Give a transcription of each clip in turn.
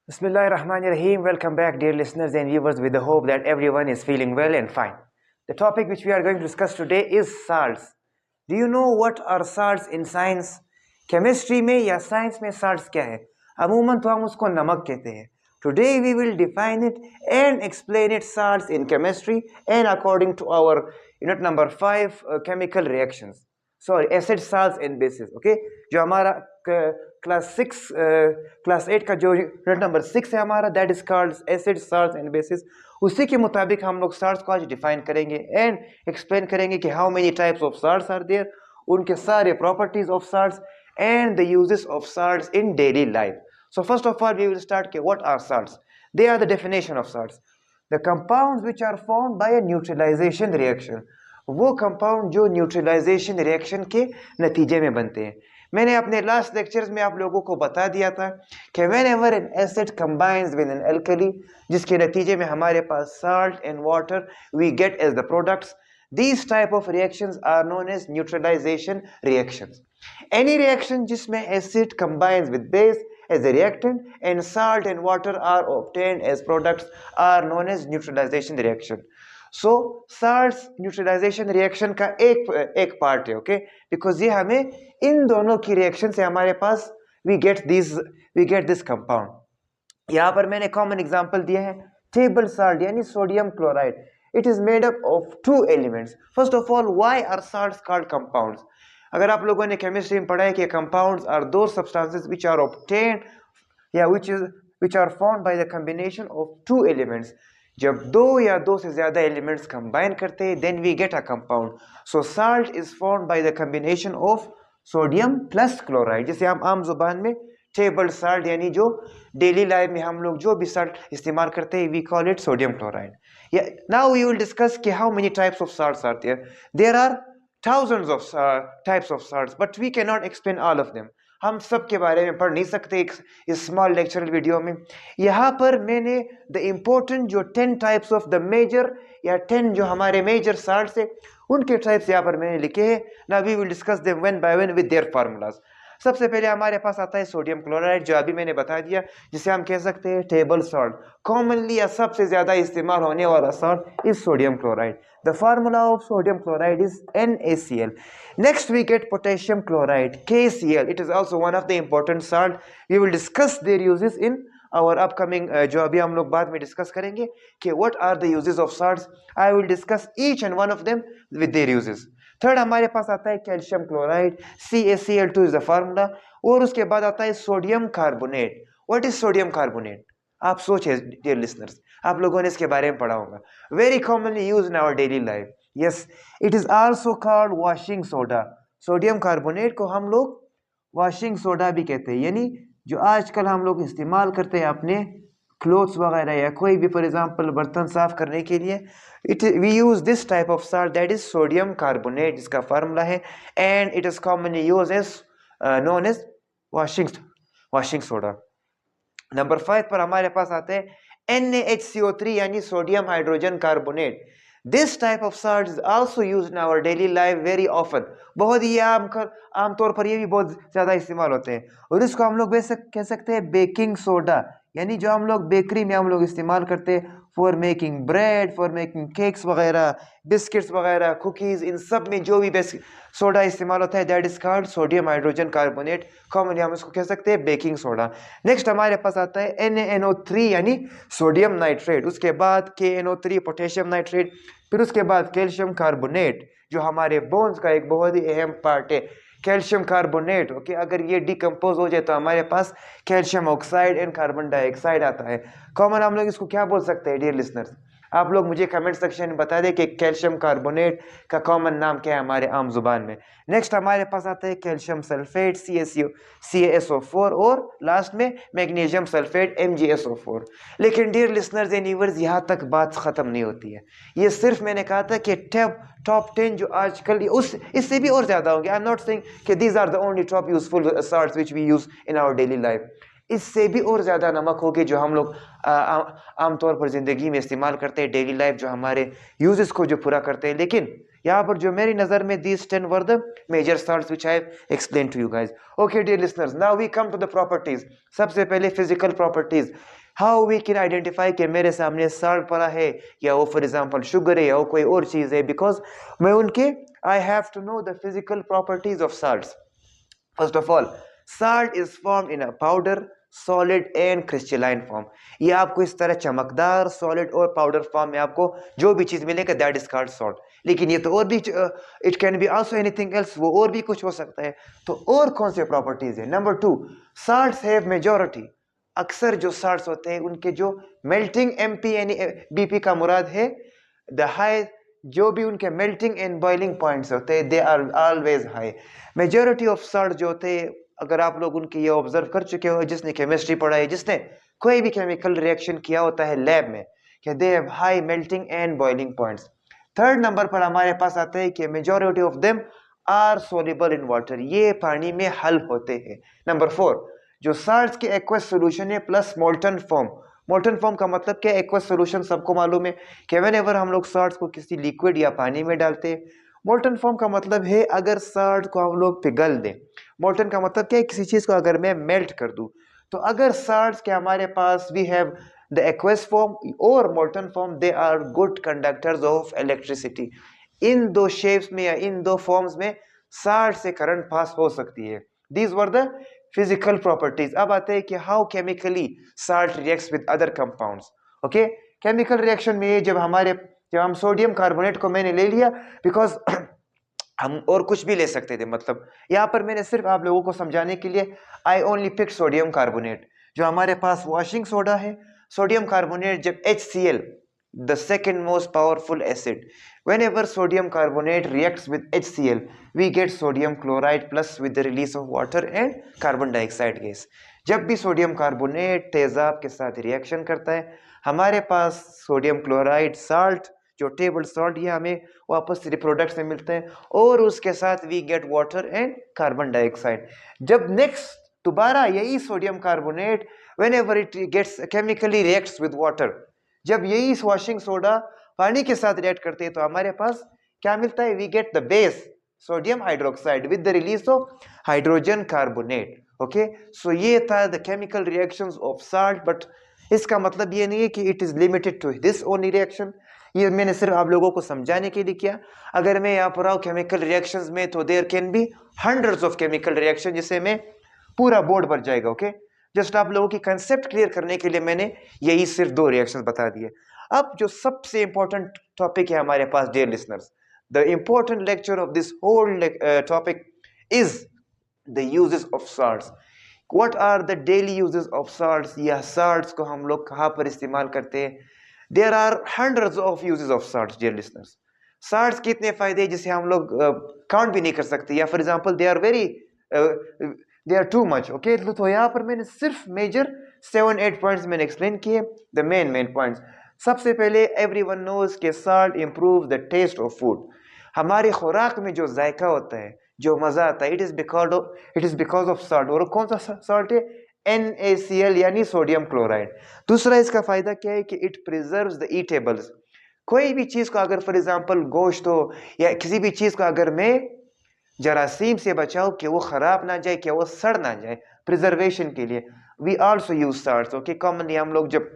Bismillahirrahmanirrahim. Welcome back, dear listeners and viewers, with the hope that everyone is feeling well and fine. The topic which we are going to discuss today is salts. Do you know what are salts in science? Chemistry में या science में salts क्या है? अमूमन तो हम उसको नमक कहते हैं. Today we will define it and explain it salts in chemistry and according to our unit number 5 chemical reactions. Sorry, acid salts and bases. Okay, जो हमारा क्लास 8 का जो यूनिट नंबर 6 है हमारा, that is called acid salts and bases. उसी के मुताबिक हम लोग साल्ट्स को आज डिफाइन करेंगे एंड एक्सप्लेन करेंगे कि how many types of salts are there, उनके सारे properties of salts and the uses of salts in daily life. So first of all we will start के what are salts. They are the definition of salts, the compounds which are formed by a neutralisation reaction. वो compound जो neutralisation reaction के नतीजे में बनते हैं. मैंने अपने लास्ट लेक्चर्स में आप लोगों को बता दिया था कि whenever an acid combines with an alkali, जिसके नतीजे में हमारे पास salt and water we get as the products, these type of reactions are known as neutralization reactions. Any reaction जिसमें acid combines with base as a reactant and salt and water are obtained as products are known as neutralization reaction. So salts neutralization reaction का एक part है. Okay, because ये हमें इन दोनों की reaction से हमारे पास वी गेट दिस कंपाउंड. यहाँ पर मैंने कॉमन एग्जांपल दिए हैं. टेबल साल्ट यानी sodium chloride, it is made up of two elements. First of all, why are salts called compounds? अगर आप लोगों ने केमिस्ट्री में पढ़ा है कि compounds are those substances which are obtained, which are formed by the combination of two elements. जब दो या दो से ज्यादा एलिमेंट्स कंबाइन करते हैं then we get a compound. So salt is formed by the combination of sodium plus chloride, जिसे हम आम जुबान में टेबल साल्ट यानी जो डेली लाइफ में हम लोग जो भी साल्ट इस्तेमाल करते हैं we call it sodium chloride. Now we will discuss कि how many types of salts are there. There are thousands of types of salts, but we cannot explain all of them. हम सब के बारे में पढ़ नहीं सकते इस स्मॉल लेक्चरल वीडियो में. यहाँ पर मैंने द इम्पोर्टेंट जो 10 टाइप्स ऑफ द मेजर या 10 जो हमारे मेजर साल्ट्स है उनके टाइप्स यहाँ पर मैंने लिखे हैं. Now we will discuss them one by one with their formulas. सबसे पहले हमारे पास आता है सोडियम क्लोराइड, जो अभी मैंने बता दिया, जिसे हम कह सकते हैं टेबल सॉल्ट. कॉमनली या सबसे ज्यादा इस्तेमाल होने वाला salt is sodium chloride. The formula of sodium chloride is NaCl. Next we get potassium chloride, KCl. It is also one of the important salt. We will discuss their uses in our upcoming जो अभी हम लोग बाद में discuss करेंगे कि what are the uses of salts. I will discuss each and one of them with their uses. Third हमारे पास आता है calcium chloride, CaCl2 is the formula. और उसके बाद आता है sodium carbonate. What is sodium carbonate? आप सोचिए डियर लिसनर्स, आप लोगों ने इसके बारे में पढ़ा होगा. Very commonly use in our daily life. Yes, it is also called washing soda. Sodium carbonate को हम लोग वॉशिंग सोडा भी कहते हैं, यानी जो आजकल हम लोग इस्तेमाल करते हैं अपने क्लोथ्स वगैरह या कोई भी फॉर एग्जांपल बर्तन साफ करने के लिए, we use this type of salt that is sodium carbonate, जिसका फार्मूला है, and it is commonly use as known as washing soda. Number 5 पर हमारे पास आते हैं NaHCO3 यानी sodium hydrogen carbonate. This type of salt is also used in our daily life very often. बहुत ही आमतौर पर ये भी बहुत ज्यादा इस्तेमाल होते हैं. और इसको हम लोग कह सकते हैं बेकिंग सोडा, यानी जो हम लोग बेकरी में हम लोग इस्तेमाल करते हैं for making bread, for making cakes वगैरह, बिस्किट्स वगैरह, कुकीज, इन सब में जो भी बेसिक सोडा इस्तेमाल होता है that is called sodium hydrogen carbonate. Commonly हम इसको कह सकते हैं बेकिंग सोडा. नेक्स्ट हमारे पास आता है NaNO3 यानी सोडियम नाइट्रेट. उसके बाद KNO3 पोटेशियम नाइट्रेट. फिर उसके बाद कैल्शियम कार्बोनेट जो हमारे बोन्स का एक बहुत ही अहम पार्ट है. कैल्शियम कार्बोनेट, ओके, अगर ये डिकम्पोज हो जाए तो हमारे पास calcium oxide and carbon dioxide आता है. कॉमन हम लोग इसको क्या बोल सकते हैं डियर लिसनर्स? आप लोग मुझे कमेंट सेक्शन में बता दें कि कैल्शियम कार्बोनेट का कॉमन नाम क्या है हमारे आम जुबान में. नेक्स्ट हमारे पास आता है कैल्शियम सल्फेट CaSO4 और लास्ट में मैग्नीशियम सल्फेट MgSO4. लेकिन डियर लिसनर्स एंड व्यूअर्स, यहाँ तक बात खत्म नहीं होती है. ये सिर्फ मैंने कहा था कि टॉप 10 जो आजकल इससे भी और ज्यादा होंगे. आई एम नॉट सेइंग कि these are the only top useful salts which we use in our daily life. इससे भी और ज़्यादा नमक होगी जो हम लोग आमतौर पर ज़िंदगी में इस्तेमाल करते हैं, डेली लाइफ जो हमारे यूजेस को जो पूरा करते हैं। लेकिन यहाँ पर जो मेरी नज़र में these 10 were the major salts which I have explained to you guys. Okay dear listeners, now we come to the properties. सबसे पहले physical properties. How we can identify कि मेरे सामने salt पड़ा है या वो for example sugar है या वो कोई और चीज़ है, because मैं उनके I have to know the physical properties of salts. First of all, salt is formed in a powder, solid and crystalline form. ये आपको इस तरह चमकदार, solid और powder form में आपको जो भी चीज मिलेगा that is called salt. लेकिन ये तो और भी it can be also anything else, वो और भी कुछ हो सकता है। तो और कौन से प्रॉपर्टीज है? Number 2, salts have majority. अक्सर जो salts होते हैं उनके जो melting MP यानी BP का मुराद है the high, जो भी उनके मेल्टिंग एंड बॉइलिंग पॉइंट्स होते हैं they are always high. Majority of salt जो होते हैं, अगर आप लोग उनकी ये ऑब्जर्व कर चुके हो, जिसने केमिस्ट्री पढ़ा है, जिसने कोई भी केमिकल रिएक्शन किया होता है लैब में, कि they have high melting and boiling points. Third number पर हमारे पास आता है कि majority of them are soluble in water, ये पानी में हल होते हैं। नंबर 4, जो साल्ट्स के एक्वस सोल्यूशन है plus molten form. Molten form का मतलब क्या है? एक्वस सोल्यूशन सबको मालूम है कि व्हेनेवर हम लोग साल्ट्स को किसी लिक्विड या पानी में डालते हैं। मोल्टन फॉर्म का मतलब है अगर साल्ट को हम लोग पिघल दें। मोल्टन का मतलब क्या है? किसी चीज को अगर मैं मेल्ट कर दूं। तो अगर साल्ट्स के हमारे पास we have the aqueous form और molten form, they are good conductors of electricity. इन दो शेप्स में या इन दो फॉर्म्स में साल्ट से करंट पास हो सकती है। These were the physical properties. अब आते हैं कि how chemically salt reacts with other compounds. Okay, chemical reaction में जब हम सोडियम कार्बोनेट को मैंने ले लिया, बिकॉज हम और कुछ भी ले सकते थे, मतलब यहाँ पर मैंने सिर्फ आप लोगों को समझाने के लिए I only pick sodium carbonate. जो हमारे पास वॉशिंग सोडा है, सोडियम कार्बोनेट, जब HCl, the second most powerful acid, whenever sodium carbonate reacts with HCl, we get sodium chloride plus with the release of water and carbon dioxide gas. जब भी sodium carbonate तेजाब के साथ reaction करता है, हमारे पास sodium chloride salt, जो table salt, ये हमें वापस प्रोडक्ट्स में मिलते हैं, और उसके साथ we get water and carbon dioxide. जब नेक्स्ट दोबारा यही sodium carbonate whenever it gets chemically reacts with water, जब यही वॉशिंग सोडा पानी के साथ रिएक्ट करते हैं, तो हमारे पास क्या मिलता है? We get the base sodium hydroxide with the release of hydrogen carbonate. Okay, so ये था the chemical reactions of salt, but इसका मतलब ये नहीं है कि it is limited to this only reaction. ये मैंने सिर्फ आप लोगों को समझाने के लिए किया। अगर मैं यहाँ पर आऊँ केमिकल रिएक्शंस में, तो there can be hundreds of chemical reaction, जिससे में पूरा बोर्ड भर जाएगा। ओके, जस्ट आप लोगों की कंसेप्ट क्लियर करने के लिए मैंने यही सिर्फ 2 रिएक्शंस बता दिए। अब जो सबसे इंपॉर्टेंट टॉपिक है हमारे पास, dear listeners, the important lecture of this whole topic is the uses of salts. What are the daily uses of salts, या साल्ट्स को हम लोग कहाँ पर इस्तेमाल करते हैं? There are hundreds of uses of salts, dear listeners. Salts के इतने फायदे हैं जिसे हम लोग काउंट भी नहीं कर सकते, या for example they are very they are too much. Okay, तो यहाँ पर मैंने सिर्फ मेजर 7-8 पॉइंट्स मैंने एक्सप्लेन किए, द मेन पॉइंट्स। सबसे पहले, एवरीवन नोज के salt improve the taste of food. हमारी खुराक में जो जायका होता है, जो मजा आता है, it is because of salt. और कौन सा साल्ट है? NaCl यानी सोडियम क्लोराइड। दूसरा इसका फायदा क्या है कि इट प्रिजर्व्स द ईटेबल्स। कोई भी चीज को अगर फॉर एग्जाम्पल गोश्त हो या किसी भी चीज को अगर मैं जरासीम से बचाओ कि वो खराब ना जाए, कि वो सड़ ना जाए, प्रिजर्वेशन के लिए we also use salts. Okay, commonly हम लोग जब,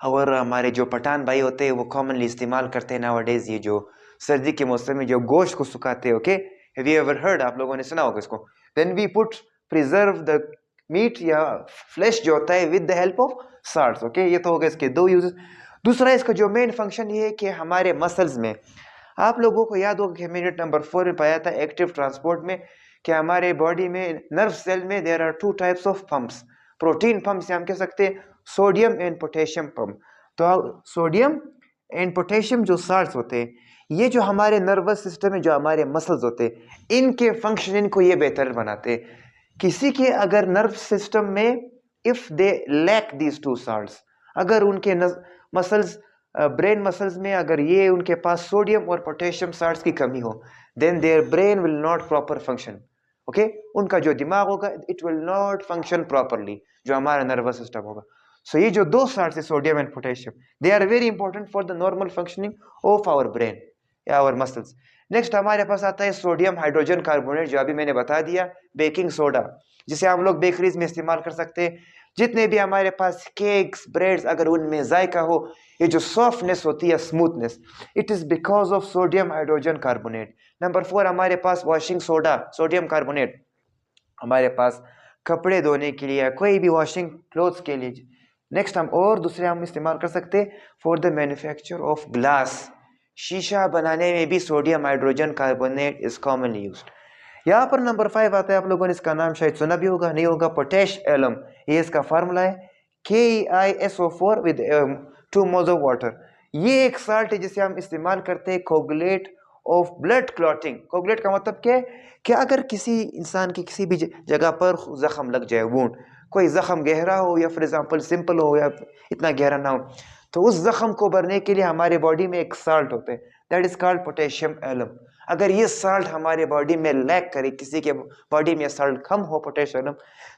और हमारे जो पठान भाई होते हैं वो कॉमनली इस्तेमाल करते हैं नाउअडेज, ये जो सर्दी के मौसम में जो गोश्त को सुखाते हैं। Okay, have you ever heard? आप लोगों ने सुना होगा इसको। Then we put preserve the meat या फ्लेश जो होता है with the help of salts. Okay, ये तो हो गए इसके 2 यूजेस। दूसरा इसका जो मेन फंक्शन ये है कि हमारे मसल्स में, आप लोगों को याद होगा कि मिनट नंबर 4 में पाया था एक्टिव ट्रांसपोर्ट में, कि हमारे बॉडी में नर्व सेल में there are 2 types of pumps. Protein pump से हम कह सकते हैं सोडियम एंड पोटेशियम पंप। तो सोडियम एंड पोटेशियम जो साल्ट्स होते हैं, ये जो हमारे नर्वस सिस्टम में, जो हमारे मसल्स होते हैं, इनके फंक्शनिंग को ये बेहतर बनाते हैं। किसी के अगर नर्व सिस्टम में if they lack these 2 salts, अगर उनके मसल्स, ब्रेन मसल्स में अगर ये उनके पास सोडियम और पोटेशियम साल्ट्स की कमी हो, then their brain will not proper function. Okay उनका जो दिमाग होगा it will not function properly, जो हमारा नर्वस सिस्टम होगा। सो ये जो दो साल्ट है sodium and potassium, they are very important for the normal functioning of our brain या आवर मसल्स। नेक्स्ट हमारे पास आता है सोडियम हाइड्रोजन कार्बोनेट, जो अभी मैंने बता दिया, बेकिंग सोडा, जिसे हम लोग बेकरीज में इस्तेमाल कर सकते हैं। जितने भी हमारे पास केक्स ब्रेड्स अगर उनमें जायका हो, ये जो सॉफ्टनेस होती है smoothness, it is because of sodium hydrogen carbonate. Number 4 हमारे पास वॉशिंग सोडा सोडियम कार्बोनेट, हमारे पास कपड़े धोने के लिए, कोई भी वॉशिंग क्लोथ्स के लिए। नेक्स्ट हम और दूसरे हम इस्तेमाल कर सकते हैं for the manufacture of glass, शीशा बनाने में भी sodium hydrogen carbonate is commonly used. यहाँ पर नंबर 5 आता है, आप लोगों ने इसका नाम शायद सुना भी होगा, नहीं होगा, पोटेश एलम। ये इसका फार्मूला है KeISO4 with 2 moles of water. ये एक साल्ट है जिसे हम इस्तेमाल करते हैं coagulate of blood clotting. Coagulate का मतलब क्या है कि अगर किसी इंसान की किसी भी जगह पर जख्म लग जाए, वुंड, कोई जख्म गहरा हो या फॉर एग्जांपल सिंपल हो या इतना गहरा ना हो, तो उस जख्म को भरने के लिए हमारे बॉडी में एक साल्ट होता है, that is called potassium alum. अगर ये साल्ट हमारे बॉडी में लैक करे, किसी के बॉडी में साल्ट कम हो potassium,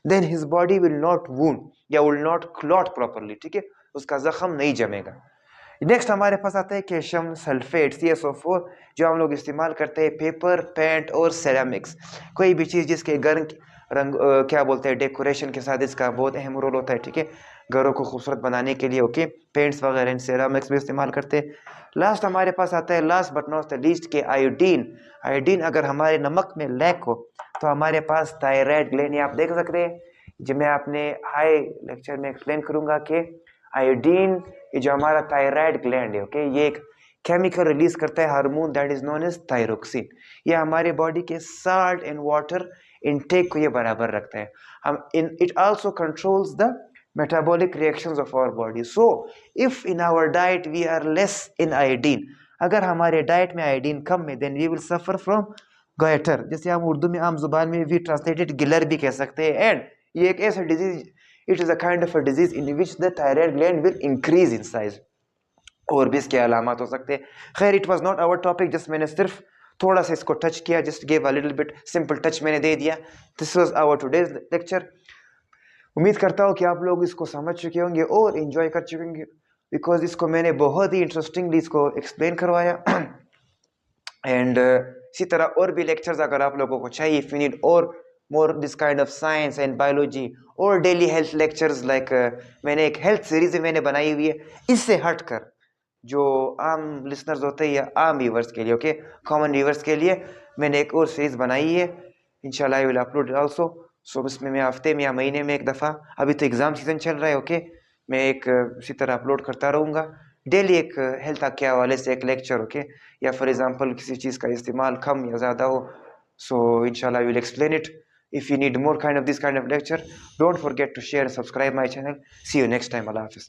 then his body will not wound या विल नॉट क्लॉट प्रॉपरली, ठीक है, उसका जख्म नहीं जमेगा। नेक्स्ट हमारे पास आता है कैल्शियम सल्फेट CaSO4, जो हम लोग इस्तेमाल करते हैं पेपर, पेंट और सेरामिक्स, कोई भी चीज़ जिसके रंग क्या बोलते हैं डेकोरेशन के साथ इसका बहुत अहम रोल होता है, ठीक है, घरों को खूबसूरत बनाने के लिए। ओके पेंट्स वगैरह सेरामिक्स भी इस्तेमाल करते हैं। लास्ट हमारे पास आता है, last but not the least, के आयोडीन। आयोडीन अगर हमारे नमक में लैक हो तो हमारे पास थायराइड ग्लैंड, ये आप देख सकते हैं, जो मैं अपने हाई लेक्चर में एक्सप्लेन करूंगा कि आयोडीन ये जो हमारा थायराइड ग्लैंड है, ओके, ये एक केमिकल रिलीज करता है hormone that is known as thyroxine. ये हमारे बॉडी के साल्ट एंड वाटर इनटेक को ये बराबर रखता है। हम in it also controls the metabolic reactions of our body. So if in our diet we are less in iodine, अगर हमारे डाइट में आयोडीन कम है, then we will suffer from goiter, जैसे हम उर्दू में आम जुबान में भी ट्रांसलेटेड गिलर भी कह सकते हैं। एंड ये एक ऐसा disease, it is a kind of a disease in which the thyroid gland will increase in size. और भी इसके अलामत हो सकते हैं। खैर it was not our topic, just मैंने सिर्फ थोड़ा सा इसको टच किया, just give a little bit simple touch मैंने दे दिया। This was our today's lecture. उम्मीद करता हूँ कि आप लोग इसको समझ चुके होंगे और एंजॉय कर चुके होंगे, बिकॉज इसको मैंने बहुत ही इंटरेस्टिंगली इसको एक्सप्लेन करवाया। एंड इसी तरह और भी लेक्चर्स अगर आप लोगों को चाहिए, इफ यू नीड और more this kind of science and biology और डेली हेल्थ लेक्चर्स, लाइक मैंने एक हेल्थ सीरीज मैंने बनाई हुई है, इससे हटकर जो आम लिसनर्स होते हैं या आम व्यूवर्स के लिए, ओके, कॉमन व्यूवर्स के लिए मैंने एक और सीरीज बनाई है। इंशाल्लाह आई विल अपलोड आल्सो। सो इसमें मैं हफ्ते में या महीने में एक दफ़ा, अभी तो एग्ज़ाम सीजन चल रहा है, ओके, मैं एक इसी तरह अपलोड करता रहूँगा डेली, एक हेल्थ के हवाले से एक लेक्चर, ओके, या फॉर एग्जांपल किसी चीज़ का इस्तेमाल कम या ज़्यादा हो, सो इंशाल्लाह I will explain it. If you need more kind of this kind of lecture, don't forget to share, subscribe my channel. See you next time. अल्लाह हाफिज़।